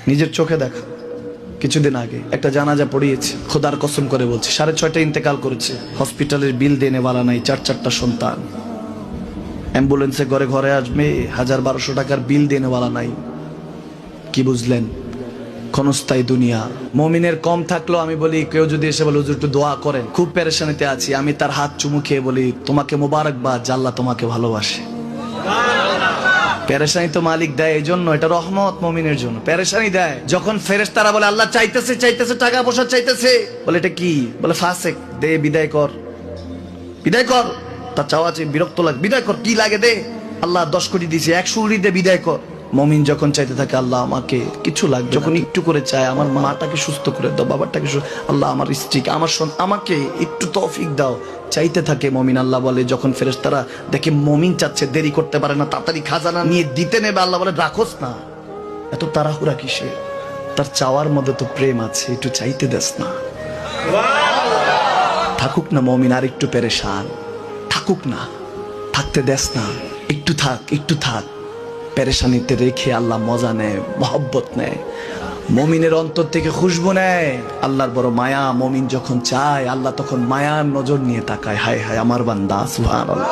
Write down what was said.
নিজের চোখে দেখা। কিছুদিন আগে একটা জানাজা পড়িয়েছে, খোদার কসম করে বলছে 6:30 ইন্তেকাল করেছে। হসপিটালের বিল দেনেওয়ালা নাই, 4-4টা সন্তান। অ্যাম্বুলেন্সে ঘরে ঘরে আসবে, 1000-1200 টাকার বিল দেনেওয়ালা নাই। কি বুঝলেন? ক্ষণস্থায়ী দুনিয়া। মুমিনের কম থাকলেও আমি বলি, কেউ যদি এসে বলে হুজুর একটু দোয়া করেন, খুব পেরেশানিতে আছি, আমি তার হাত চুমু খেয়ে বলি তোমাকে মোবারকবাদ, আল্লাহ তোমাকে ভালোবাসে। পেরেশানি তো মালিক দেয়, এই জন্য এটা রহমত মুমিনের জন্য। পেরেশানি দেয় যখন ফেরেশতারা বলে আল্লাহ চাইতেছে চাইতেছে, টাকা পয়সা চাইতেছে, বলে এটা কি? বলে ফাসেক, দে বিদায় কর, বিদায় কর। তার চাওয়া আছে, বিরক্ত লাগে, বিদায় কর, কি লাগে দে। আল্লাহ 10 কোটি দিয়েছে, 100 কোটি দে, বিদায় কর। মমিন যখন চাইতে থাকে আল্লাহ আমাকে কিছু লাগবে, যখন একটু করে চায় আমার মাটাকে সুস্থ করে দাও, বাবাটাকে আল্লাহ আমার স্ত্রীকে, আমার আমাকে একটু তৌফিক দাও, চাইতে থাকে মমিন। আল্লাহ বলে যখন ফেরেশতারা দেখে মমিন চাচ্ছে, দেরি করতে পারে না, তাড়াতাড়ি খাজানা নিয়ে দিতে নেবে, আল্লাহ বলে রাখোস না, এত তাড়াহুড়া কিসে? তার চাওয়ার মধ্যে তো প্রেম আছে, একটু চাইতে দেস না। থাকুক না মমিন আর একটু পেরেশান, থাকুক না, থাকতে দেস না, একটু থাক, একটু থাক। পেরেশানিতে রেখে আল্লাহ মজা নেয়, মহব্বত নেয়, মমিনের অন্তর থেকে খুশবু নেয়। আল্লাহর বড় মায়া, মমিন যখন চায় আল্লাহ তখন মায়ার নজর নিয়ে তাকায়, হায় হায় আমার বান্দা, সুবহানাল্লাহ।